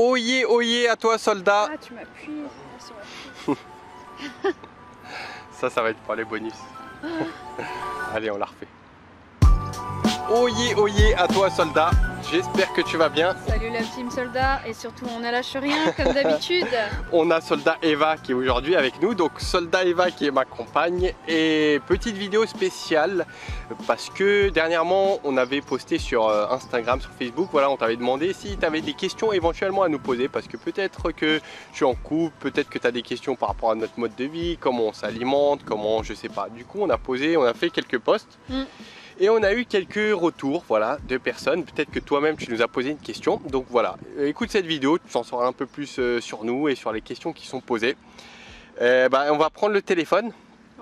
Oyez à toi soldat. Ah, tu m'appuies sur la Ça va être pour les bonus. Allez, on la refait. Oyez à toi soldat. J'espère que tu vas bien. Salut la team soldat, et surtout on ne lâche rien comme d'habitude. On a soldat Eva qui est aujourd'hui avec nous, donc soldat Eva qui est ma compagne, et petite vidéo spéciale parce que dernièrement on avait posté sur Instagram, sur Facebook, voilà, on t'avait demandé si tu avais des questions éventuellement à nous poser, parce que peut-être que tu es en couple, peut-être que tu as des questions par rapport à notre mode de vie, comment on s'alimente, comment, je sais pas. Du coup on a fait quelques posts. Et on a eu quelques retours, voilà, de personnes. Peut-être que toi-même tu nous as posé une question. Donc voilà, écoute cette vidéo, tu en sauras un peu plus sur nous et sur les questions qui sont posées. On va prendre le téléphone.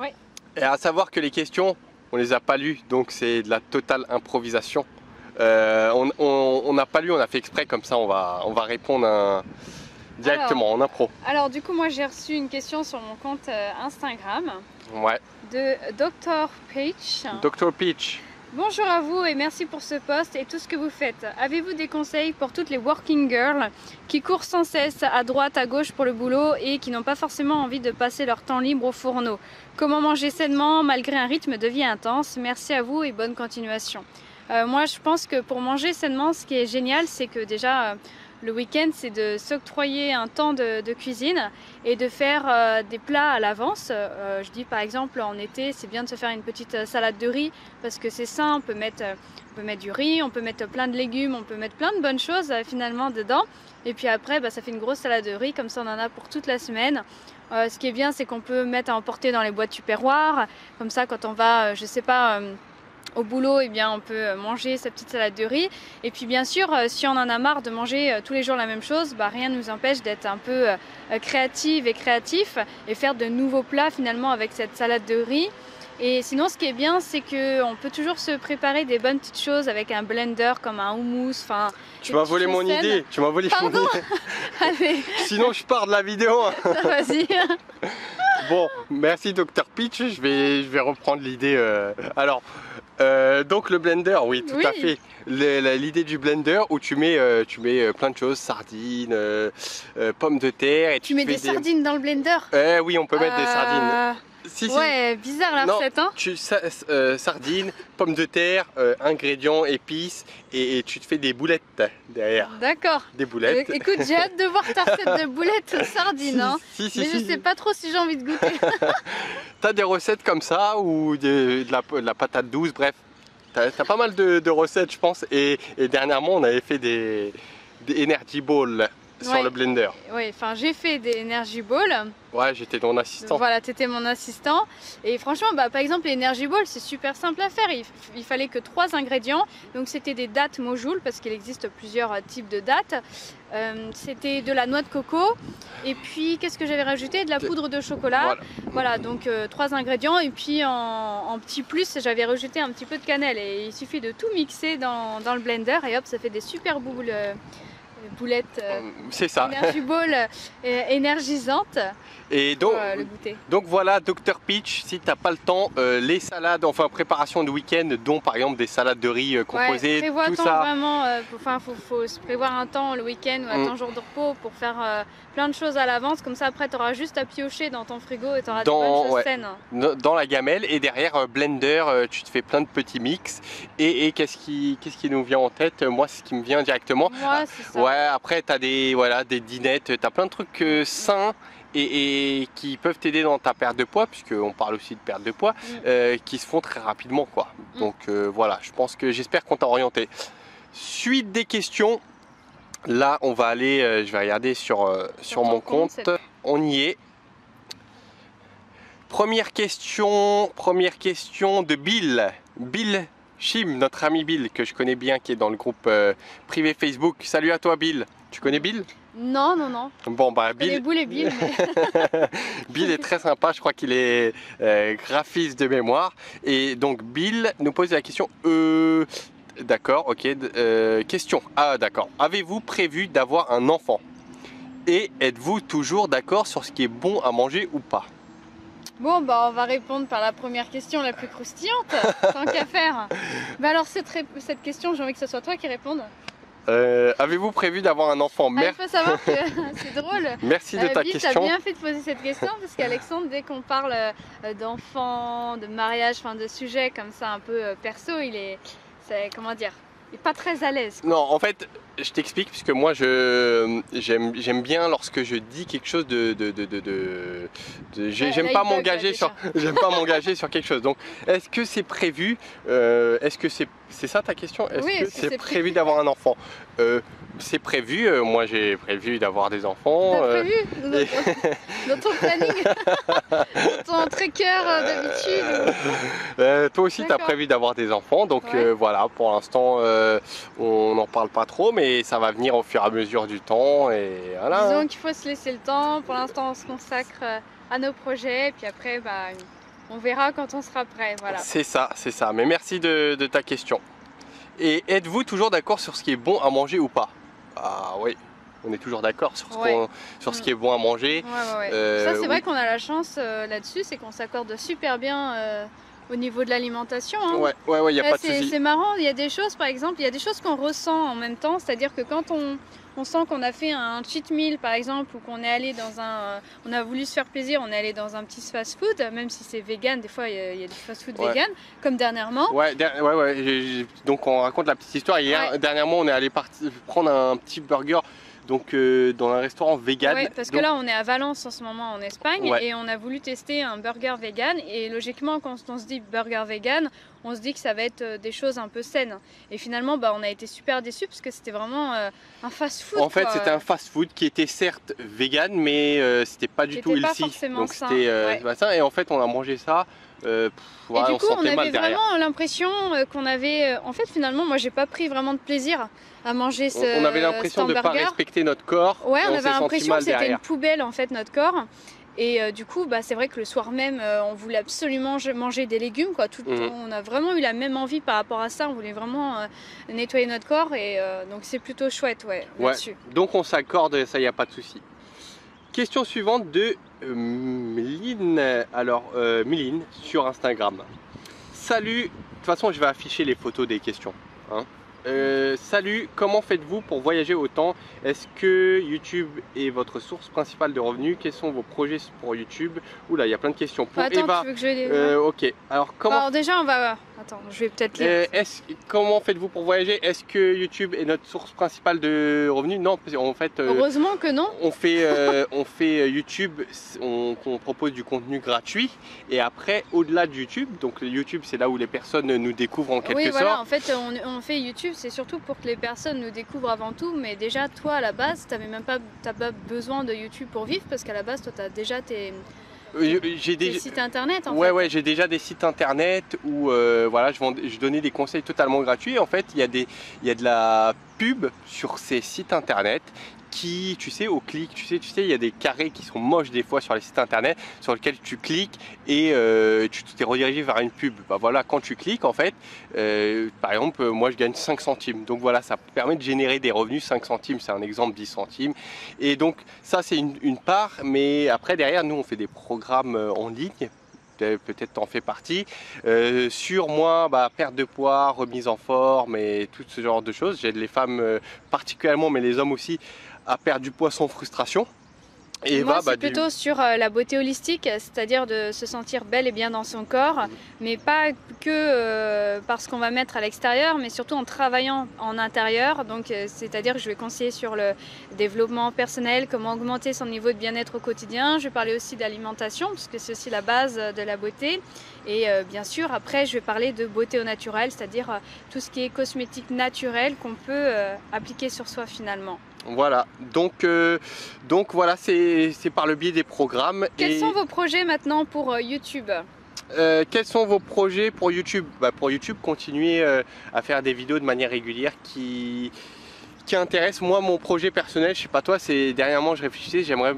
Oui. Et à savoir que les questions, on les a pas lues, donc c'est de la totale improvisation. On n'a pas lu, on a fait exprès, comme ça on va répondre directement en impro. Alors du coup moi j'ai reçu une question sur mon compte Instagram. Ouais. De Dr Peach. Dr Peach. Bonjour à vous et merci pour ce post et tout ce que vous faites. Avez-vous des conseils pour toutes les working girls qui courent sans cesse à droite, à gauche pour le boulot et qui n'ont pas forcément envie de passer leur temps libre au fourneau? Comment manger sainement malgré un rythme de vie intense? Merci à vous et bonne continuation. Moi je pense que pour manger sainement, ce qui est génial, c'est que déjà le week-end, c'est de s'octroyer un temps de cuisine et de faire des plats à l'avance. Je dis par exemple en été, c'est bien de se faire une petite salade de riz parce que c'est sain, on peut mettre du riz, on peut mettre plein de légumes, on peut mettre plein de bonnes choses finalement dedans. Et puis après, ça fait une grosse salade de riz, comme ça on en a pour toute la semaine. Ce qui est bien, c'est qu'on peut mettre à emporter dans les boîtes tupperware. Comme ça, quand on va, je sais pas, au boulot, eh bien, on peut manger sa petite salade de riz. Et puis bien sûr, si on en a marre de manger tous les jours la même chose, rien ne nous empêche d'être un peu créative et créatif et faire de nouveaux plats finalement avec cette salade de riz. Et sinon, ce qui est bien, c'est qu'on peut toujours se préparer des bonnes petites choses avec un blender comme un houmous. Tu m'as volé mon idée. Tu m'as volé mon idée. Allez. Sinon, je pars de la vidéo. Vas-y. Bon, merci Dr Peach. Je vais reprendre l'idée. Donc le blender, oui, tout à fait. L'idée du blender où tu mets plein de choses, sardines, pommes de terre. Et tu mets des sardines dans le blender? Oui, on peut mettre des sardines. Ouais, bizarre la recette, hein. Sardines, pommes de terre, ingrédients, épices, et tu te fais des boulettes derrière. D'accord. Des boulettes. Écoute, j'ai hâte de voir ta recette de boulettes sardines, hein. Mais je sais pas trop si j'ai envie de goûter. T'as des recettes comme ça, ou de la patate douce, bref. T'as pas mal de recettes, je pense. Et dernièrement, on avait fait des Energy Balls sur le blender. Oui, enfin j'ai fait des Energy Balls. Ouais, j'étais ton assistant. Voilà, tu étais mon assistant. Et franchement, par exemple, les Energy Balls, c'est super simple à faire. Il fallait que 3 ingrédients. Donc c'était des dattes Mojoule, parce qu'il existe plusieurs types de dattes. C'était de la noix de coco. Et puis, qu'est-ce que j'avais rajouté? De la poudre de chocolat. Voilà, donc 3 ingrédients. Et puis en petit plus, j'avais rajouté un petit peu de cannelle. Et il suffit de tout mixer dans le blender. Et hop, ça fait des super boulettes c'est ça. Energy Ball énergisantes. Et donc, le goûter. Donc voilà, Dr Peach, si t'as pas le temps, les salades, enfin préparation de week-end, dont par exemple des salades de riz composées, tout ça. Vraiment, faut se prévoir un temps le week-end ou un temps jour de repos pour faire plein de choses à l'avance. Comme ça, après, tu auras juste à piocher dans ton frigo et tu auras des bonnes choses saines. Dans la gamelle, et derrière blender, tu te fais plein de petits mix. Et qu'est-ce qui nous vient en tête? Moi, c'est ce qui me vient directement. Moi, c'est ça. Ouais, après, t'as des dinettes, t'as plein de trucs sains. Et qui peuvent t'aider dans ta perte de poids, puisqu'on parle aussi de perte de poids, qui se font très rapidement, quoi. Donc voilà, j'espère qu'on t'a orienté. Suite des questions, là on va aller, je vais regarder sur mon compte, on y est. Première question de Bill Chim, notre ami Bill, que je connais bien, qui est dans le groupe privé Facebook. Salut à toi Bill, tu connais Bill? Non. Bon, Bill. Bill. Bill est très sympa, je crois qu'il est graphiste de mémoire. Et donc Bill nous pose la question. D'accord, ok. Question. Ah, d'accord. Avez-vous prévu d'avoir un enfant? Et êtes-vous toujours d'accord sur ce qui est bon à manger ou pas? Bon, on va répondre par la première question la plus croustillante, tant qu'à faire. Alors cette question, j'ai envie que ce soit toi qui réponde. Avez-vous prévu d'avoir un enfant? Il faut savoir que c'est drôle. Merci de ta Bill, question. t'as bien fait de poser cette question parce qu'Alexandre, dès qu'on parle d'enfants, de mariage, enfin de sujets comme ça un peu perso, comment dire, il est pas très à l'aise. Non, en fait, je t'explique puisque moi j'aime bien lorsque je dis quelque chose j'aime pas m'engager sur quelque chose. Donc, est-ce que c'est prévu? Est-ce que c'est ça ta question? Est-ce que c'est prévu d'avoir un enfant? C'est prévu, moi j'ai prévu d'avoir des enfants. T'as prévu dans ton planning, dans ton tracker d'habitude. Toi aussi tu as prévu d'avoir des enfants, donc voilà, pour l'instant on n'en parle pas trop, mais ça va venir au fur et à mesure du temps. Et voilà. Disons qu'il faut se laisser le temps, pour l'instant on se consacre à nos projets, et puis après on verra quand on sera prêt. Voilà. C'est ça, mais merci de ta question. Et êtes-vous toujours d'accord sur ce qui est bon à manger ou pas? Ah oui, on est toujours d'accord sur ce qui est bon à manger. Ça c'est vrai qu'on a la chance là-dessus, c'est qu'on s'accorde super bien au niveau de l'alimentation. Hein. Ouais, y a pas de souci. C'est marrant, il y a des choses par exemple, il y a des choses qu'on ressent en même temps, c'est-à-dire que quand on sent qu'on a fait un cheat meal par exemple, ou qu'on est allé dans on a voulu se faire plaisir, on est allé dans un petit fast-food, même si c'est vegan, des fois il y a des fast-food vegan, comme dernièrement. Donc on raconte la petite histoire. Hier, dernièrement, on est allé prendre un petit burger. Donc dans un restaurant vegan. Oui, parce que là on est à Valence en ce moment en Espagne et on a voulu tester un burger vegan et logiquement quand on se dit burger vegan, on se dit que ça va être des choses un peu saines. Et finalement on a été super déçus parce que c'était vraiment un fast-food. En fait c'était un fast-food qui était certes vegan mais c'était pas du tout healthy. Donc c'était pas sain et en fait on a mangé ça. Et du coup on avait vraiment l'impression qu'on avait... En fait finalement moi j'ai pas pris vraiment de plaisir à manger ce On avait l'impression de ne pas respecter notre corps. Ouais, on avait l'impression que c'était une poubelle en fait notre corps. Et du coup c'est vrai que le soir même on voulait absolument manger des légumes quoi. On a vraiment eu la même envie par rapport à ça, on voulait vraiment nettoyer notre corps et donc c'est plutôt chouette là-dessus. Donc on s'accorde, ça y a pas de souci. Question suivante de Méline, Méline sur Instagram. Salut, de toute façon je vais afficher les photos des questions. Hein. Salut, comment faites-vous pour voyager autant? Est-ce que YouTube est votre source principale de revenus? Quels sont vos projets pour YouTube? Oula, il y a plein de questions. Pour Eva, tu veux que je les... ok, alors comment... Alors déjà on va... Attends, je vais peut-être lire. Comment faites-vous pour voyager? Est-ce que YouTube est notre source principale de revenus? Non, en fait... heureusement que non. On fait YouTube, on propose du contenu gratuit. Et après, au-delà de YouTube, donc YouTube c'est là où les personnes nous découvrent en quelque sorte. Oui, voilà, en fait on fait YouTube, c'est surtout pour que les personnes nous découvrent avant tout. Mais déjà, toi à la base, t'as pas besoin de YouTube pour vivre parce qu'à la base, toi t'as déjà tes sites internet en fait. Ouais, j'ai déjà des sites internet où voilà, je donnais des conseils totalement gratuits. En fait, il y a de la pub sur ces sites internet qui, tu sais, au clic, tu sais, il y a des carrés qui sont moches des fois sur les sites internet sur lesquels tu cliques et tu t'es redirigé vers une pub. Bah voilà, quand tu cliques en fait, par exemple, moi je gagne 5 centimes. Donc voilà, ça permet de générer des revenus. 5 centimes, c'est un exemple, 10 centimes. Et donc ça c'est une part, mais après derrière nous on fait des programmes en ligne. Peut-être t'en fais partie, sur moi, perte de poids, remise en forme et tout ce genre de choses. J'aide les femmes particulièrement, mais les hommes aussi, à perdre du poids sans frustration. Et moi c'est plutôt sur la beauté holistique, c'est-à-dire de se sentir belle et bien dans son corps, mais pas que parce qu'on va mettre à l'extérieur, mais surtout en travaillant en intérieur. Donc c'est-à-dire que je vais conseiller sur le développement personnel, comment augmenter son niveau de bien-être au quotidien. Je vais parler aussi d'alimentation, parce que c'est aussi la base de la beauté. Et bien sûr, après, je vais parler de beauté au naturel, c'est-à-dire tout ce qui est cosmétique naturel qu'on peut appliquer sur soi finalement. Voilà, donc voilà, c'est par le biais des programmes. Quels sont vos projets maintenant pour YouTube? Quels sont vos projets pour YouTube? Pour YouTube, continuer à faire des vidéos de manière régulière qui intéresse. Moi, mon projet personnel, je sais pas toi, c'est dernièrement je réfléchissais, j'aimerais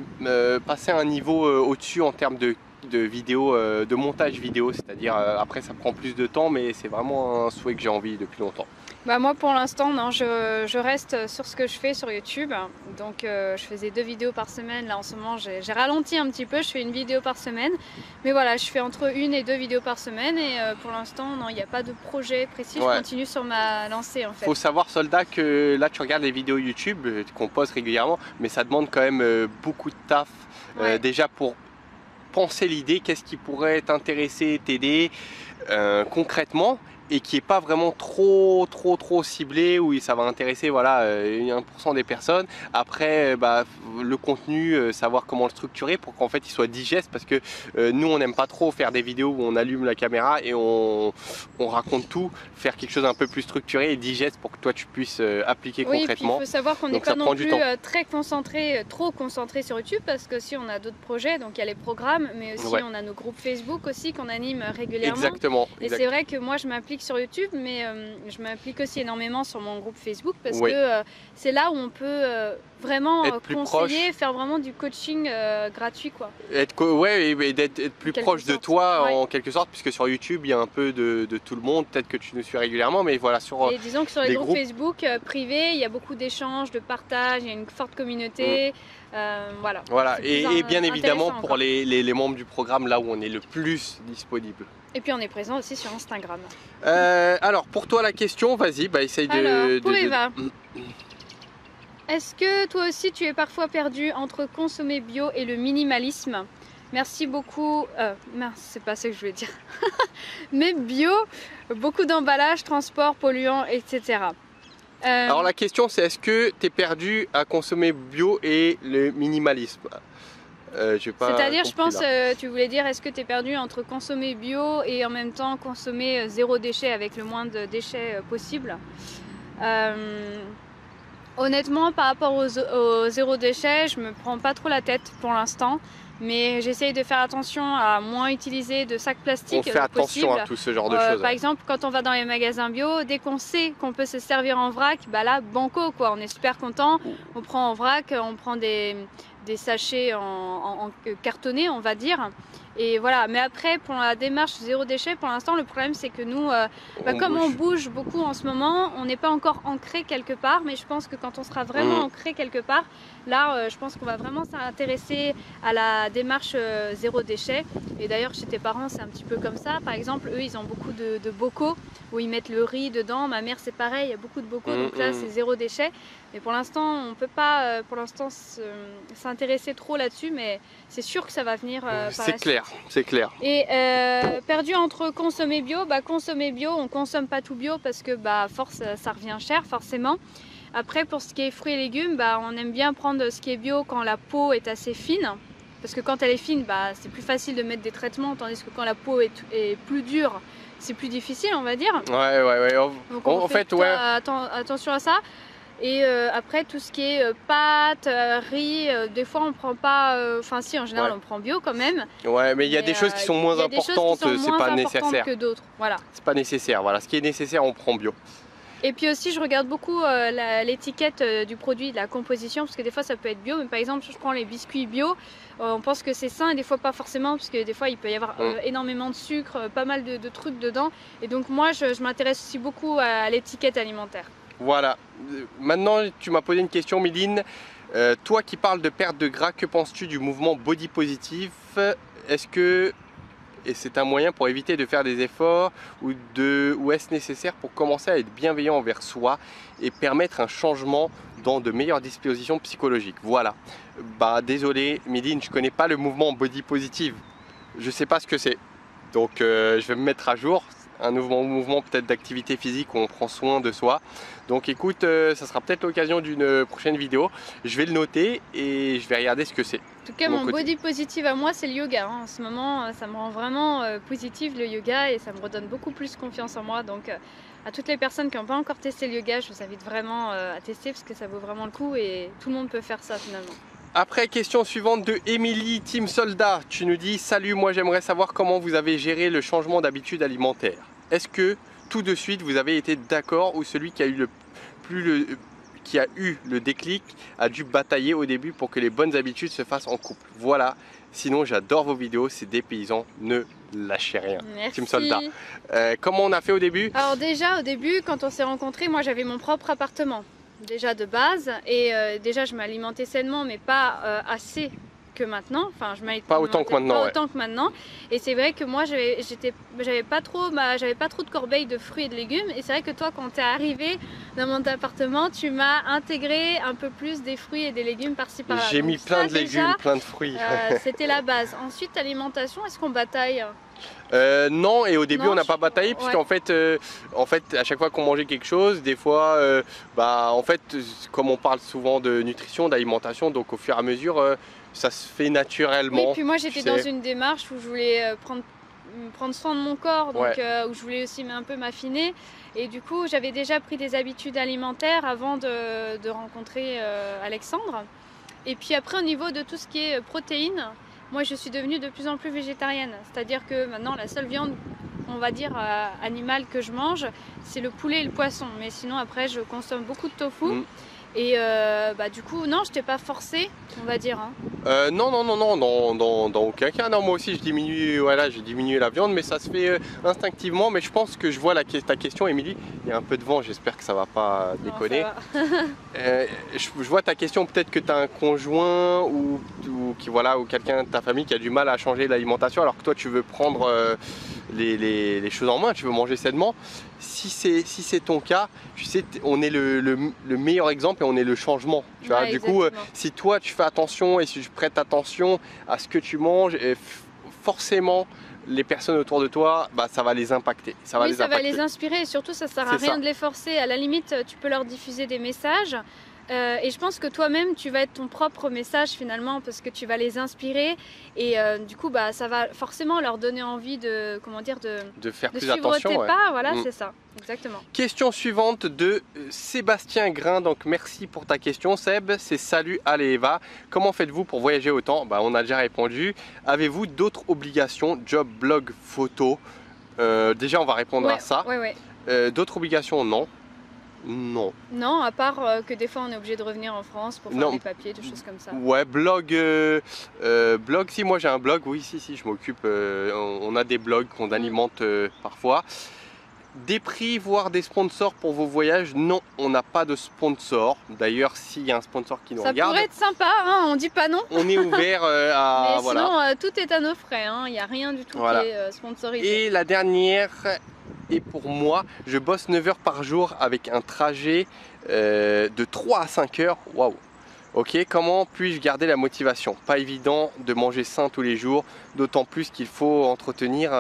passer à un niveau au-dessus en termes de vidéo, de montage vidéo, c'est-à-dire après ça prend plus de temps, mais c'est vraiment un souhait que j'ai envie depuis longtemps. Bah moi pour l'instant non, je reste sur ce que je fais sur YouTube. Donc je faisais 2 vidéos par semaine. Là en ce moment j'ai ralenti un petit peu, je fais une vidéo par semaine. Mais voilà, je fais entre 1 et 2 vidéos par semaine et pour l'instant non, il n'y a pas de projet précis, je continue sur ma lancée en fait. Faut savoir Soldat que là tu regardes les vidéos YouTube qu'on poste régulièrement, mais ça demande quand même beaucoup de taf. Déjà pour penser l'idée, qu'est-ce qui pourrait t'intéresser, t'aider concrètement, et qui n'est pas vraiment trop ciblé, où ça va intéresser voilà, 1% des personnes. Après le contenu, savoir comment le structurer pour qu'en fait il soit digeste, parce que nous on n'aime pas trop faire des vidéos où on allume la caméra et on raconte tout, faire quelque chose un peu plus structuré et digeste pour que toi tu puisses appliquer concrètement. Il faut savoir qu'on n'est pas non plus très concentré, trop concentré sur YouTube, parce que si on a d'autres projets, donc il y a les programmes, mais aussi on a nos groupes Facebook aussi qu'on anime régulièrement. Exactement. Et c'est vrai que moi je m'applique sur YouTube, mais je m'applique aussi énormément sur mon groupe Facebook, parce que c'est là où on peut vraiment conseiller, faire vraiment du coaching gratuit quoi. Et d'être plus proche de toi en quelque sorte, puisque sur YouTube il y a un peu de tout le monde, peut-être que tu nous suis régulièrement, mais voilà sur. Et disons que sur les groupes Facebook privés, il y a beaucoup d'échanges, de partage, il y a une forte communauté. Voilà. Et bien évidemment pour les membres du programme, là où on est le plus disponible. Et puis on est présent aussi sur Instagram. Alors pour toi la question, vas-y, essaye pour Eva. Est-ce que toi aussi tu es parfois perdu entre consommer bio et le minimalisme? Merci beaucoup. Mince, c'est pas ça que je voulais dire. Mais bio, beaucoup d'emballage, transport, polluants, etc. Alors la question c'est, est-ce que tu es perdu à consommer bio et le minimalisme? C'est-à-dire, je pense, tu voulais dire, est-ce que tu es perdu entre consommer bio et en même temps consommer zéro déchet avec le moins de déchets possible? Honnêtement, par rapport au zéro déchet, je me prends pas trop la tête pour l'instant, mais j'essaye de faire attention à moins utiliser de sacs plastiques. On fait attention à tout ce genre de choses. Par exemple, quand on va dans les magasins bio, dès qu'on sait qu'on peut se servir en vrac, là, banco quoi, on est super content. On prend en vrac, on prend des sachets en cartonné, on va dire. Et voilà, mais après pour la démarche zéro déchet, pour l'instant le problème c'est que nous, comme on bouge beaucoup en ce moment, on n'est pas encore ancré quelque part, mais je pense que quand on sera vraiment ancré quelque part, là je pense qu'on va vraiment s'intéresser à la démarche zéro déchet. Et d'ailleurs chez tes parents c'est un petit peu comme ça, par exemple eux ils ont beaucoup de bocaux où ils mettent le riz dedans, ma mère c'est pareil, il y a beaucoup de bocaux, donc là c'est zéro déchet. Mais pour l'instant on peut pas s'intéresser trop là-dessus, mais c'est sûr que ça va venir par la suite. C'est clair. Et perdu entre consommer bio, on consomme pas tout bio parce que force ça revient cher forcément. Après pour ce qui est fruits et légumes, on aime bien prendre ce qui est bio quand la peau est assez fine, parce que quand elle est fine, c'est plus facile de mettre des traitements, tandis que quand la peau est plus dure, c'est plus difficile on va dire. Ouais. Donc on fait attention à ça. Et après tout ce qui est pâtes, riz, des fois on prend pas, si en général on prend bio quand même. Ouais, mais il y a des choses qui sont moins importantes, c'est pas nécessaire que d'autres. Voilà. C'est pas nécessaire, voilà, ce qui est nécessaire on prend bio. Et puis aussi je regarde beaucoup l'étiquette du produit, de la composition, parce que des fois ça peut être bio, mais par exemple je prends les biscuits bio, on pense que c'est sain et des fois pas forcément, parce que des fois il peut y avoir énormément de sucre, pas mal de trucs dedans. Et donc moi je m'intéresse aussi beaucoup à l'étiquette alimentaire. Voilà, maintenant tu m'as posé une question Méline, toi qui parles de perte de gras, que penses-tu du mouvement body positive? Est-ce que c'est un moyen pour éviter de faire des efforts ou est-ce nécessaire pour commencer à être bienveillant envers soi et permettre un changement dans de meilleures dispositions psychologiques? Voilà, désolé Méline, je connais pas le mouvement body positive, je sais pas ce que c'est, donc je vais me mettre à jour. Un mouvement peut-être d'activité physique où on prend soin de soi. Donc écoute, ça sera peut-être l'occasion d'une prochaine vidéo. Je vais le noter et je vais regarder ce que c'est. En tout cas, mon body positive à moi, c'est le yoga. En ce moment, ça me rend vraiment positive le yoga et ça me redonne beaucoup plus confiance en moi. Donc à toutes les personnes qui n'ont pas encore testé le yoga, je vous invite vraiment à tester parce que ça vaut vraiment le coup et tout le monde peut faire ça finalement. Après, question suivante de Émilie, Team Soldat. Tu nous dis: salut, moi j'aimerais savoir comment vous avez géré le changement d'habitude alimentaire. Est-ce que tout de suite vous avez été d'accord ou celui qui a eu le déclic a dû batailler au début pour que les bonnes habitudes se fassent en couple? Voilà, sinon j'adore vos vidéos, c'est dépaysant, ne Lâchez rien. Merci. Team Soldat. Comment on a fait au début? Alors déjà au début, quand on s'est rencontrés, moi j'avais mon propre appartement déjà de base et déjà je m'alimentais sainement mais pas assez que maintenant. Enfin je m'alimentais Pas autant que maintenant. pas autant que maintenant. Et c'est vrai que moi j'avais pas trop de corbeille de fruits et de légumes et c'est vrai que toi quand tu es arrivé dans mon appartement, tu m'as intégré un peu plus des fruits et des légumes par-ci par-là. J'ai mis plein de légumes, plein de fruits. C'était la base. Ensuite alimentation, est-ce qu'on bataille? Non, et au début on n'a pas bataillé puisqu'en fait, à chaque fois qu'on mangeait quelque chose, des fois, en fait, comme on parle souvent de nutrition, d'alimentation, donc au fur et à mesure, ça se fait naturellement. Oui, puis moi j'étais dans une démarche où je voulais prendre soin de mon corps, donc où je voulais aussi un peu m'affiner. Et du coup, j'avais déjà pris des habitudes alimentaires avant de rencontrer Alexandre. Et puis après, au niveau de tout ce qui est protéines, moi je suis devenue de plus en plus végétarienne. C'est-à-dire que maintenant, la seule viande, on va dire, animale que je mange, c'est le poulet et le poisson. Mais sinon, après, je consomme beaucoup de tofu. Et du coup, non, je t'ai pas forcé, on va dire. Hein. Non, dans aucun cas. Non, moi aussi, j'ai diminué la viande, mais ça se fait instinctivement. Mais je pense que je vois ta question, Émilie. Il y a un peu de vent, j'espère que ça va pas déconner. Je vois ta question, peut-être que tu as un conjoint ou quelqu'un de ta famille qui a du mal à changer l'alimentation, alors que toi, tu veux prendre les choses en main, tu veux manger sainement. Si c'est ton cas, tu sais, on est le meilleur exemple et on est le changement. Tu vois, du coup, si toi tu fais attention et si tu prêtes attention à ce que tu manges, forcément les personnes autour de toi, ça va les impacter. Ça va les inspirer et surtout ça sert à rien de les forcer. À la limite, tu peux leur diffuser des messages. Et je pense que toi-même tu vas être ton propre message finalement parce que tu vas les inspirer et du coup ça va forcément leur donner envie de faire plus suivre attention, tes pas, voilà, c'est ça, exactement. Question suivante de Sébastien Grain, donc merci pour ta question Seb, c'est salut Ale et Eva, comment faites-vous pour voyager autant? On a déjà répondu. Avez-vous d'autres obligations, job, blog, photo? Déjà on va répondre à ça. D'autres obligations, non. Non. Non, à part que des fois on est obligé de revenir en France pour faire des papiers, des choses comme ça. Ouais, blog, si moi j'ai un blog, oui, si, je m'occupe, on a des blogs qu'on alimente parfois. Des prix, voire des sponsors pour vos voyages, non, on n'a pas de sponsor. D'ailleurs, s'il y a un sponsor qui nous regarde... Ça pourrait être sympa, hein, on dit pas non. On est ouvert à... Mais sinon, tout est à nos frais, hein, il n'y a rien du tout qui est sponsorisé. Et la dernière... Et pour moi, je bosse 9 heures par jour avec un trajet de 3 à 5 heures. Waouh! Ok, comment puis-je garder la motivation? Pas évident de manger sain tous les jours, d'autant plus qu'il faut entretenir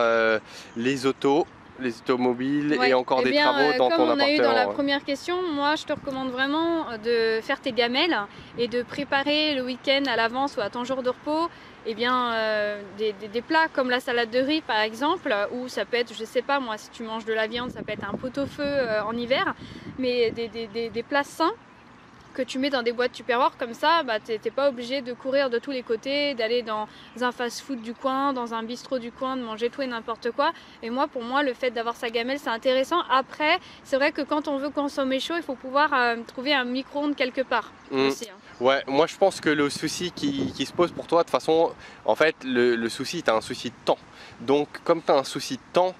les automobiles et encore des travaux dans ton appartement. Comme on a eu dans la première question, moi je te recommande vraiment de faire tes gamelles et de préparer le week-end à l'avance ou à ton jour de repos. Des plats comme la salade de riz par exemple, ou ça peut être, je sais pas moi, si tu manges de la viande, ça peut être un pot-au-feu en hiver, mais des plats sains que tu mets dans des boîtes Tupperware comme ça, t'es pas obligé de courir de tous les côtés, d'aller dans un fast-food du coin, dans un bistrot du coin, de manger tout et n'importe quoi. Et moi, pour moi, le fait d'avoir sa gamelle, c'est intéressant. Après, c'est vrai que quand on veut consommer chaud, il faut pouvoir trouver un micro-ondes quelque part aussi. Hein. Ouais, moi je pense que le souci qui se pose pour toi, de toute façon, en fait, le souci, tu as un souci de temps. Donc, comme tu as un souci de temps,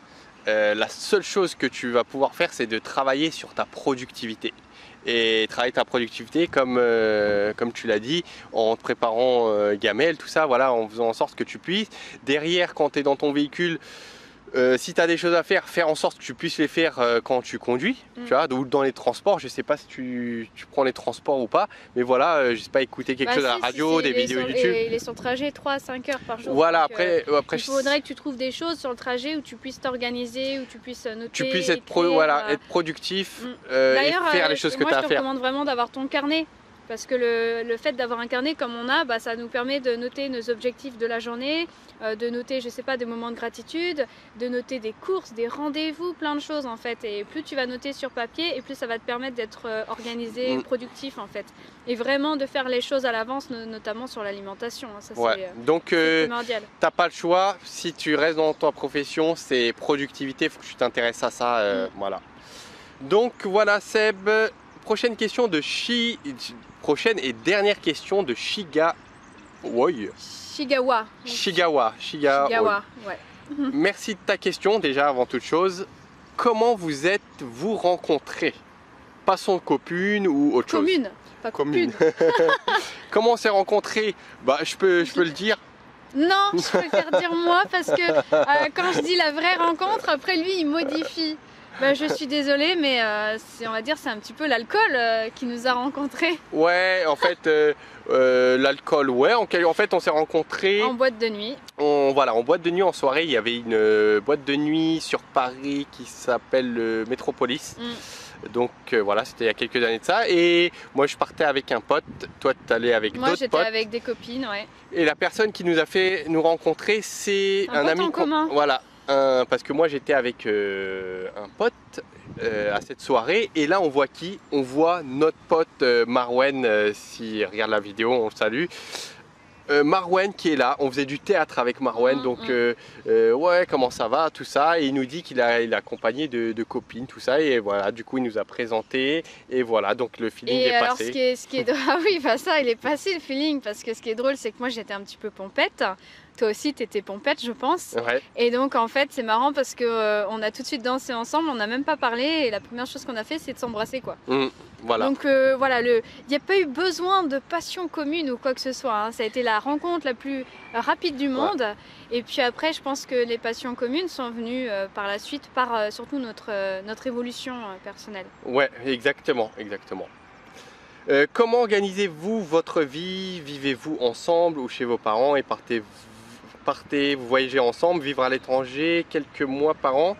la seule chose que tu vas pouvoir faire, c'est de travailler sur ta productivité. Et travailler ta productivité comme tu l'as dit, en te préparant gamelle, tout ça, voilà, en faisant en sorte que tu puisses. Derrière, quand tu es dans ton véhicule, si tu as des choses à faire, faire en sorte que tu puisses les faire quand tu conduis, tu vois, ou dans les transports. Je sais pas si tu prends les transports ou pas, mais voilà, je sais pas, écouter quelque chose à la radio, des vidéos YouTube. Il est sur trajet 3 à 5 heures par jour. Voilà, donc, après il faudrait que tu trouves des choses sur le trajet où tu puisses t'organiser, où tu puisses noter. Tu puisses être productif et faire les choses que tu as à faire. Moi, je te recommande vraiment d'avoir ton carnet. Parce que le fait d'avoir un carnet comme on a, ça nous permet de noter nos objectifs de la journée, de noter, je sais pas, des moments de gratitude, de noter des courses, des rendez-vous, plein de choses en fait. Et plus tu vas noter sur papier, et plus ça va te permettre d'être organisé, productif en fait. Et vraiment de faire les choses à l'avance, notamment sur l'alimentation. Hein. Ça, donc primordial. T'as pas le choix, si tu restes dans ta profession, c'est productivité, il faut que tu t'intéresses à ça. Voilà. Donc voilà Seb, prochaine question de prochaine et dernière question de Shigawa. Shigawa. Ouais. merci de ta question déjà avant toute chose. Comment vous êtes-vous rencontrés? Passons copine ou autre chose. Commune, pas commune. Comment on s'est rencontrés? Bah, je peux le dire. Non, je préfère dire moi parce que quand je dis la vraie rencontre, après lui il modifie. Bah, je suis désolée, mais on va dire c'est un petit peu l'alcool qui nous a rencontrés. Ouais, en fait, l'alcool, ouais. En fait, on s'est rencontrés En boîte de nuit. Voilà, en boîte de nuit, en soirée. Il y avait une boîte de nuit sur Paris qui s'appelle le Métropolis. Donc voilà, c'était il y a quelques années de ça. Et moi, je partais avec un pote. Toi, tu allais avec d'autres potes. Moi, j'étais avec des copines, ouais. Et la personne qui nous a fait nous rencontrer, c'est un pote ami en commun. Voilà. Parce que moi j'étais avec un pote à cette soirée et là on voit qui? On voit notre pote Marwen, s'il regarde la vidéo, on le salue. Marwen qui est là, on faisait du théâtre avec Marwen, donc ouais, comment ça va, tout ça, et il nous dit qu'il est accompagné de copines, tout ça, et voilà, du coup il nous a présenté, et voilà, donc le feeling est alors, passé. ce qui est drôle, ah oui, bah ça, il est passé le feeling, parce que ce qui est drôle, c'est que moi j'étais un petit peu pompette. Toi aussi, tu étais pompette, je pense. Ouais. Et donc, en fait, c'est marrant parce que on a tout de suite dansé ensemble, on n'a même pas parlé. Et la première chose qu'on a fait, c'est de s'embrasser, quoi. Voilà. Donc, voilà, il n'y a pas eu besoin de passion commune ou quoi que ce soit. Hein. Ça a été la rencontre la plus rapide du monde. Ouais. Et puis après, je pense que les passions communes sont venues par la suite, par surtout notre évolution personnelle. Ouais, exactement, exactement. Comment organisez-vous votre vie? Vivez-vous ensemble ou chez vos parents et vous voyagez ensemble, vivre à l'étranger quelques mois par an?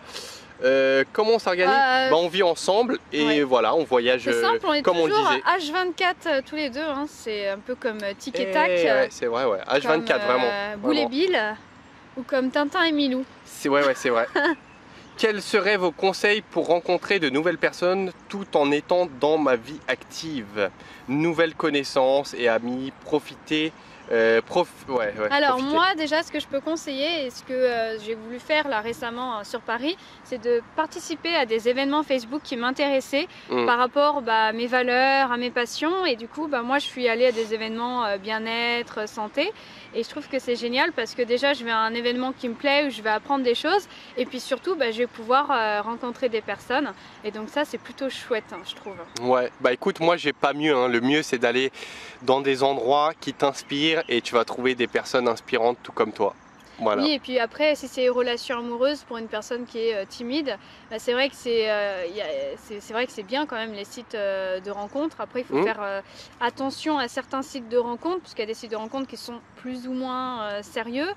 Comment on s'organise? On vit ensemble et voilà, on voyage simple, on est comme on le disait. H24 tous les deux, hein. C'est un peu comme Tic et Tac. Ouais, c'est vrai, ouais. H24 comme, vraiment. Boule et Bill ou comme Tintin et Milou. C'est ouais, c'est vrai. Quels seraient vos conseils pour rencontrer de nouvelles personnes tout en étant dans ma vie active? Nouvelles connaissances et amis, profiter. Alors profiter. Moi déjà ce que je peux conseiller et ce que j'ai voulu faire là récemment sur Paris, c'est de participer à des événements Facebook qui m'intéressaient par rapport à mes valeurs, à mes passions, et du coup moi je suis allée à des événements bien-être, santé, et je trouve que c'est génial parce que déjà je vais à un événement qui me plaît où je vais apprendre des choses, et puis surtout je vais pouvoir rencontrer des personnes, et donc ça c'est plutôt chouette, hein, je trouve. Ouais, écoute, moi j'ai pas mieux, hein. Le mieux c'est d'aller dans des endroits qui t'inspirent et tu vas trouver des personnes inspirantes tout comme toi. Voilà. Oui, et puis après, si c'est une relation amoureuse pour une personne qui est timide, c'est vrai que c'est bien quand même les sites de rencontres. Après, il faut faire attention à certains sites de rencontres, parce qu'il y a des sites de rencontres qui sont plus ou moins sérieux.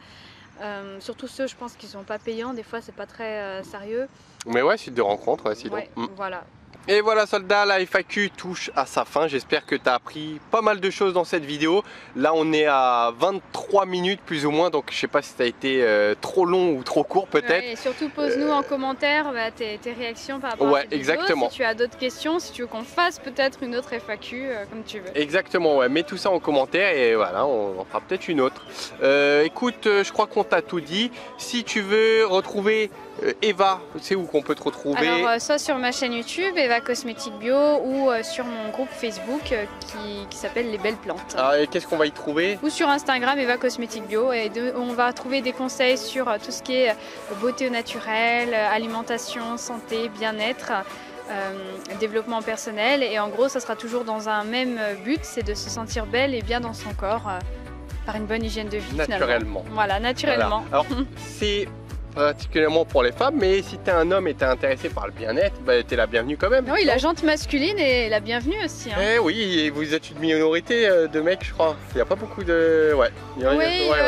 Surtout ceux, je pense, qui ne sont pas payants. Des fois, c'est pas très sérieux. Mais ouais, site de rencontres, ouais, sinon. Ouais, voilà. Et voilà soldat, la FAQ touche à sa fin. J'espère que tu as appris pas mal de choses dans cette vidéo. Là on est à 23 minutes plus ou moins, donc je sais pas si ça a été trop long ou trop court peut-être. Et surtout pose-nous en commentaire tes réactions par rapport à cette vidéo. Exactement. Si tu as d'autres questions, si tu veux qu'on fasse peut-être une autre FAQ, comme tu veux. Exactement, ouais. Mets tout ça en commentaire et voilà, on en fera peut-être une autre. Écoute, je crois qu'on t'a tout dit. Si tu veux retrouver Eva, c'est où qu'on peut te retrouver? Alors soit sur ma chaîne YouTube Eva Cosmétique Bio, ou sur mon groupe Facebook qui s'appelle Les Belles Plantes. Et qu'est-ce qu'on va y trouver? Ou sur Instagram Eva Cosmétique Bio, et on va trouver des conseils sur tout ce qui est beauté au naturel, alimentation, santé, bien-être, développement personnel, et en gros ça sera toujours dans un même but, c'est de se sentir belle et bien dans son corps par une bonne hygiène de vie. Naturellement. Finalement. Voilà, naturellement. Voilà. Alors c'est particulièrement pour les femmes, mais si tu es un homme et tu es intéressé par le bien-être, tu es la bienvenue quand même. Oui, la jante masculine est la bienvenue aussi. Hein. Oui, et vous êtes une minorité de mecs, je crois. Il n'y a pas beaucoup de...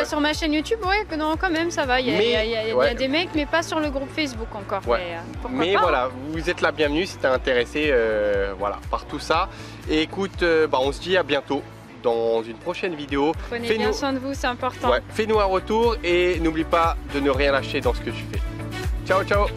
Sur ma chaîne YouTube, non, quand même, ça va. Il y a des mecs, mais pas sur le groupe Facebook encore. Mais voilà, vous êtes la bienvenue si tu es intéressé par tout ça. Et écoute, on se dit à bientôt dans une prochaine vidéo. Prenez bien soin de vous, c'est important. Fais-nous un retour et n'oublie pas de ne rien lâcher dans ce que tu fais. Ciao, ciao!